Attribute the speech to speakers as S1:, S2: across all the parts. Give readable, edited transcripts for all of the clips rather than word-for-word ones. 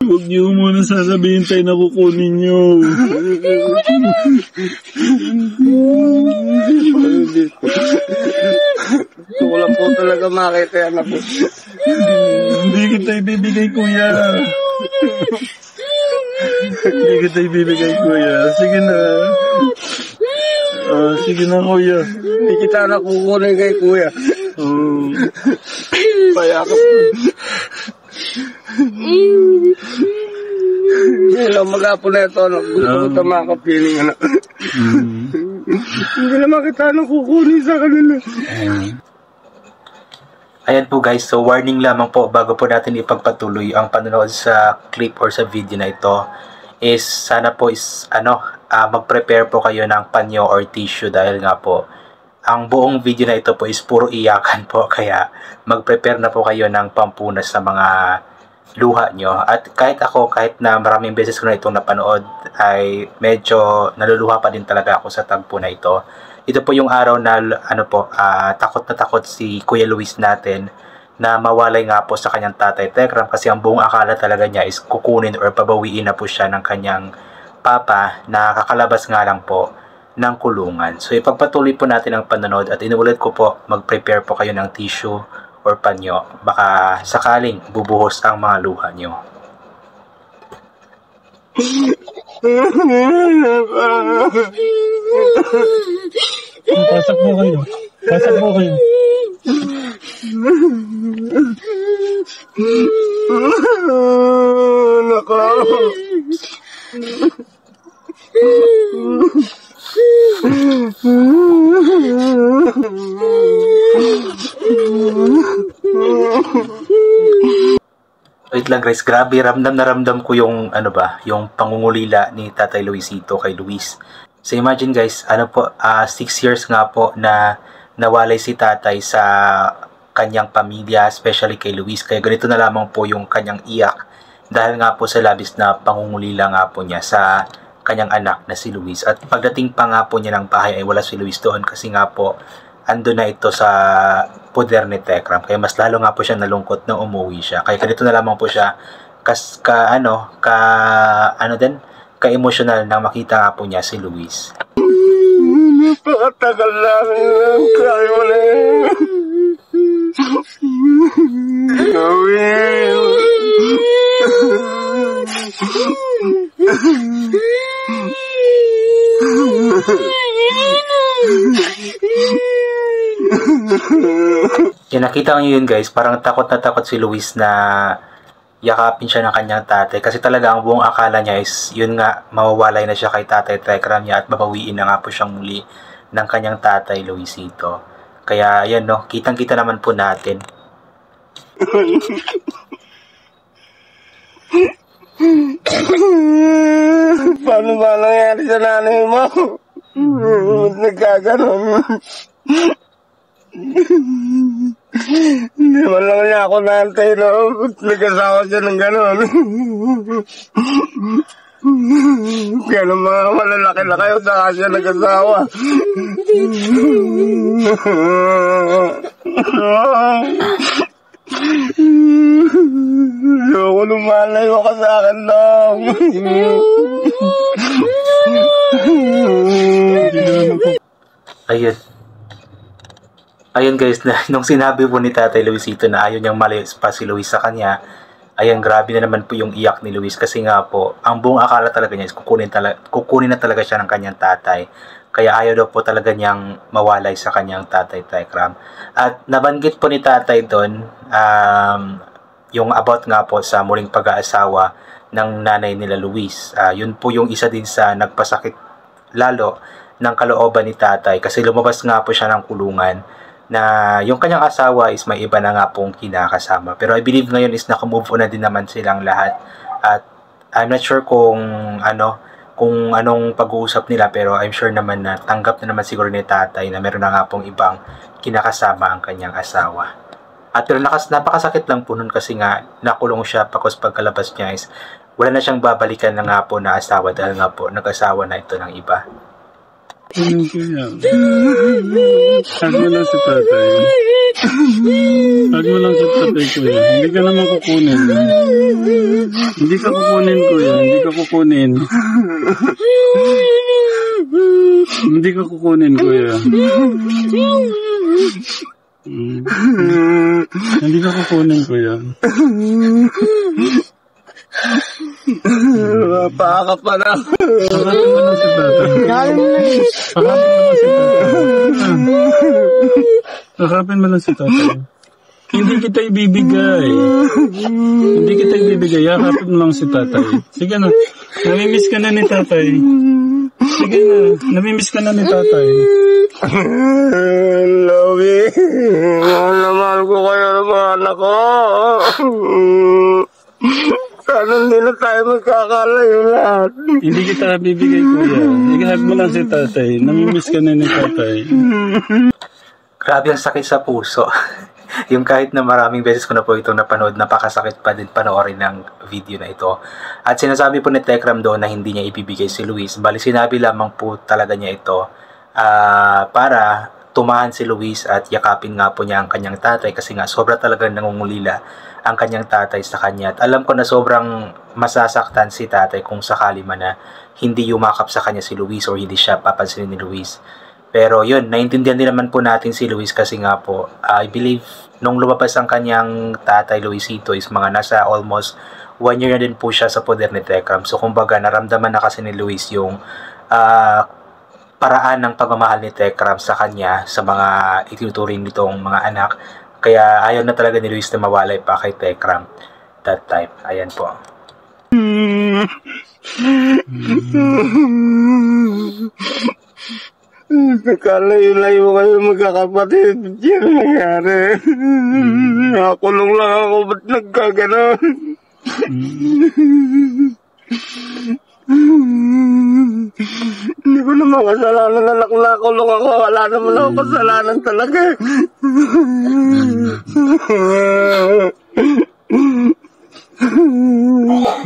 S1: Huwag niyo muna sasabihin tayo na kukunin niyo.
S2: Gusto ko lang po talaga makita yan ako.
S1: Hindi kita ibibigay, kuya. Hindi kita ibibigay, kuya. Sige na. Sige na, kuya.
S2: Hindi kita na kukunin kay kuya. Payakap. Hindi lang mag-apo na ito. Gusto ko ito makapiling. Hindi naman kita na kukunin sa kanila.
S3: Ayan po guys, so warning lamang po bago po natin ipagpatuloy ang panonood sa clip or sa video na ito is sana po is mag-prepare po kayo ng panyo or tissue dahil nga po ang buong video na ito po is puro iyakan po kaya mag-prepare na po kayo ng pampunas sa mga luha nyo. At kahit ako, kahit na maraming beses ko na itong napanood ay medyo naluluha pa din talaga ako sa tagpo na ito. Ito po yung araw na takot na takot si Kuya Luis natin na mawalay nga po sa kanyang tatay Tekram kasi ang buong akala talaga niya is kukunin or pabawiin na po siya ng kanyang papa na kakalabas nga lang po ng kulungan. So ipagpatuloy po natin ang panonood at inuulit ko po mag-prepare po kayo ng tissue or panyo baka sakaling bubuhos ang mga luha nyo.
S1: Pasok mo kayo. Pasok mo kayo.
S2: Nako.
S3: Wait lang guys, grabe, ramdam na ramdam ko yung yung pangungulila ni Tatay Luisito kay Luis. So imagine guys, 6 years nga po na nawalay si tatay sa kanyang pamilya, especially kay Luis. Kaya ganito na lamang po yung kanyang iyak dahil nga po sa labis na pangungulila nga po niya sa kanyang anak na si Luis. At pagdating pa nga po niya ng bahay ay wala si Luis doon kasi nga po ando na ito sa poder ni Tekram. Kaya mas lalo nga po siya nalungkot nang umuwi siya. Kaya ganito na lamang po siya ka-emotional nang makita nga po niya si Luis.
S2: Napakatagal lang. Kaya mo na
S3: Yan, nakita nyo yun guys, parang takot na takot si Luis na yakapin siya ng kanyang tatay kasi talaga ang buong akala niya is yun nga, mawawalay na siya kay tatay Tekram niya at babawiin na nga po siyang muli ng kanyang tatay Luisito. Kaya yan no, kitang kita naman po natin.
S2: Paano ba nangyari sa nanay mo? Nagkaganon. Hindi man lang niya ako nantay na nag-asawa siya ng ganon. Kaya ng mga malalaki na kayo saka siya nag-asawa. Ayoko lumalayo ka sa akin lang.
S3: Ayun guys, nung sinabi po ni Tatay Luisito na ayaw niyang malayo pa si Luis sa kanya, ayan, grabe na naman po yung iyak ni Luis kasi nga po, ang buong akala talaga niya is kukunin na talaga siya ng kanyang tatay. Kaya ayaw daw po talaga niyang mawalay sa kanyang tatay Tekram. At nabanggit po ni tatay doon, yung about nga po sa muling pag-aasawa ng nanay nila Luis. Yun po yung isa din sa nagpasakit lalo ng kalooban ni tatay kasi lumabas nga po siya ng kulungan na yung kanyang asawa is may iba na nga pong kinakasama. Pero I believe ngayon is nakamove on na din naman silang lahat. At I'm not sure kung anong pag-uusap nila, pero I'm sure naman na tanggap na naman siguro ni tatay na meron na nga pong ibang kinakasama ang kanyang asawa. At pero napakasakit lang po nun kasi nga nakulong siya pagkalabas niya is wala na siyang babalikan na nga po na asawa dahil nga po nag-asawa na ito ng iba.
S1: Ano kaya? Saan mo na si tatay? Huwag mo lang si tatay, kuya. Hindi ka naman kukunin. Hindi ka kukunin, kuya. Hindi ka kukunin. Hindi ka kukunin, kuya. Hindi ka kukunin, kuya.
S2: Paka pa na.
S1: Pakapin mo lang si tatay. Pakapin mo lang si tatay. Pakapin mo lang si tatay. Hindi kita ibibigay. Hindi kita ibibigay. Yakapin mo lang si tatay. Sige na. Namimiss ka na ni tatay. Sige na. Namimiss ka na ni tatay.
S2: Lovi. Mahal ko kayo ng mga anak ko. Sana hindi na tayo magkakalayo lahat.
S1: Hindi kita bibigay, kuya. Ihag mo lang si tatay. Namimiss ka na ni tatay.
S3: Grabe ang sakit sa puso. Yung kahit na maraming beses ko na po itong napanood, napakasakit pa din panoorin ng video na ito. At sinasabi po ni Tekram doon na hindi niya ibibigay si Luis. Bali sinabi lamang po talaga niya ito para tumahan si Luis at yakapin nga po niya ang kanyang tatay kasi nga sobra talagang nangungulila ang kanyang tatay sa kanya. At alam ko na sobrang masasaktan si tatay kung sakali man na hindi yumakap sa kanya si Luis o hindi siya papansinin ni Luis. Pero yun, naintindihan din naman po natin si Luis kasi nga po, I believe, nung lumabas ang kanyang tatay Luisito is mga nasa almost 1 year na din po siya sa poder ni Tekram. So kumbaga, naramdaman na kasi ni Luis yung paraan ng pagmamahal ni Tekram sa kanya, sa mga itinuturing nitong mga anak. Kaya ayaw na talaga ni Luis na mawalay pa kay Tekram that time. Ayan po.
S2: Nakalayo-layo kayo magkakapatid. Yan ang nangyari. Nakakulong lang ako. Ba't nagkaganon? Hindi ko naman kasalanan na nakulong ako. Wala naman ako kasalanan talaga.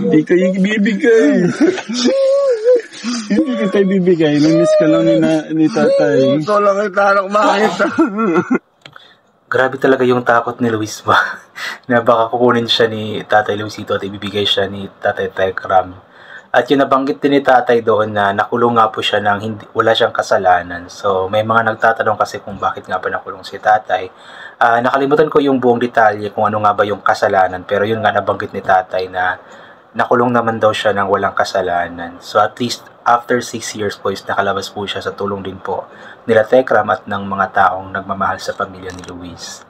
S1: Hindi ka ibibigay. Hindi kita ibibigay. Namiss ka lang ni tatay.
S2: Ito lang kita anak makita.
S3: Grabe talaga yung takot ni Luis ba? Na baka kukunin siya ni Tatay Luisito at ibibigay siya ni Tatay Tekram. At yung nabanggit din ni Tatay doon na nakulong nga po siya ng wala siyang kasalanan. So may mga nagtatanong kasi kung bakit nga pa nakulong si Tatay. Nakalimutan ko yung buong detalye kung ano nga ba yung kasalanan. Pero yun nga nabanggit ni Tatay na nakulong naman daw siya ng walang kasalanan. So at least after 6 years po is nakalabas po siya sa tulong din po nila Tekram at ng mga taong nagmamahal sa pamilya ni Luis.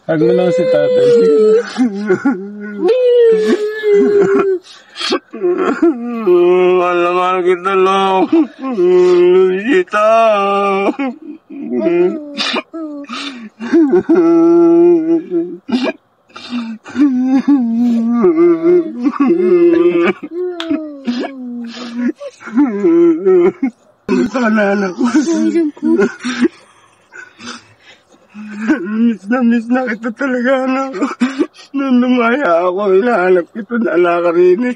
S1: Hag mo lang si tatay.
S2: Mahal kita lang. Luisita. Sana anak ko. Miss na kita talaga, anak. Nung lumaya ako, hinahanap kita na ala ka rin eh.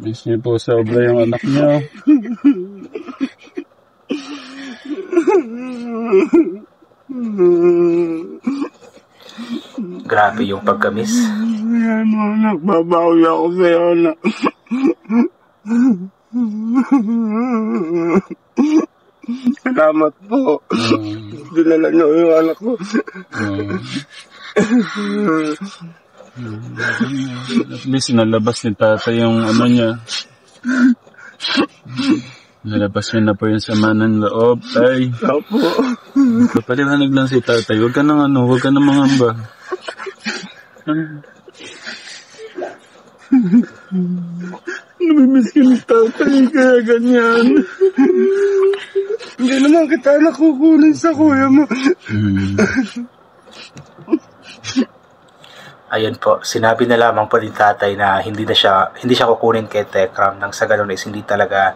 S1: Miss niyo po sobra yung anak niyo.
S3: Grabe yung pagkamiss.
S2: Ayan mo, nagbabawi ako sa'yo, anak. Salamat po. Dinala niyo yung anak ko.
S1: At least nalabas ni tatay yung ano niya. Nalabas niya na po yung sama ng loob. Tay.
S2: Opo.
S1: Papaliwanag lang si tatay. Huwag ka nang huwag ka nang mangamba.
S2: Namimiss ka ni tatay, kaya ganyan. Hindi naman kita nakukunin sa kuya mo.
S3: Ayun po, sinabi na lamang po ni tatay na hindi siya kukunin kay Tekram nang sa ganun is hindi talaga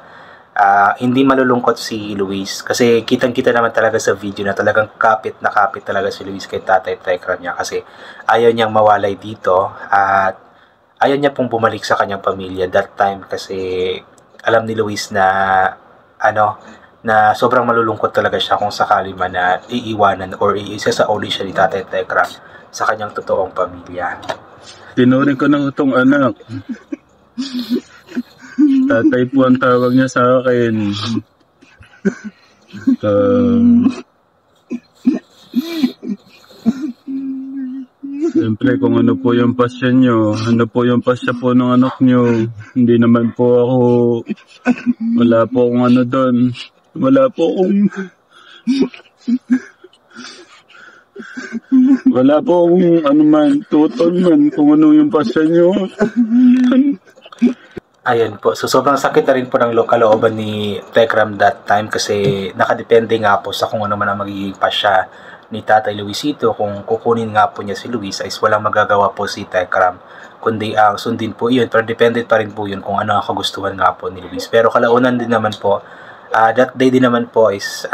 S3: hindi malulungkot si Luis kasi kitang-kita naman talaga sa video na talagang kapit na kapit talaga si Luis kay Tatay Tekram niya kasi ayaw niyang mawalay dito at ayaw niya pong bumalik sa kanyang pamilya that time kasi alam ni Luis na na sobrang malulungkot talaga siya kung sakali man na iiwanan or iisa sa uli siya ni Tatay Tekram sa kanyang totoong pamilya.
S1: Tinuring ko na itong anak. Tatay po ang tawag niya sa akin. Siyempre, kung ano po yung pasya nyo, ano po yung pasya po ng anak nyo, hindi naman po ako, wala po akong ano doon, wala po akong ano man, tutol man, kung ano yung pasya nyo.
S3: Ayun po, so sobrang sakit na rin po ng kalooban ni Tekram that time kasi nakadepende nga po sa kung ano man ang magiging pasya ni Tatay Luisito. Kung kukunin nga po niya si Luis ay walang magagawa po si Tekram kundi ang sundin po yun, pero dependent pa rin po yun kung ano ang kagustuhan nga po ni Luis. Pero kalaunan din naman po, that day din naman po is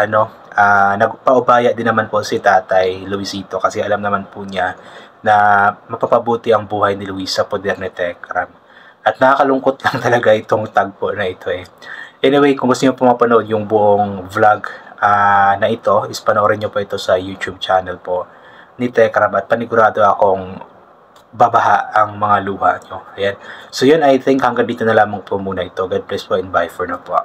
S3: nagpaubaya din naman po si Tatay Luisito kasi alam naman po niya na mapapabuti ang buhay ni Luis sa poder ni Tekram. At nakakalungkot lang talaga itong tagpo na ito eh. Anyway, kung gusto niyo po mapanood yung buong vlog na ito, is panoorin nyo po ito sa YouTube channel po ni Tekram at panigurado akong babaha ang mga luha nyo. Ayan. So yun, I think hanggang dito na lamang po muna ito. God bless po and bye for now po.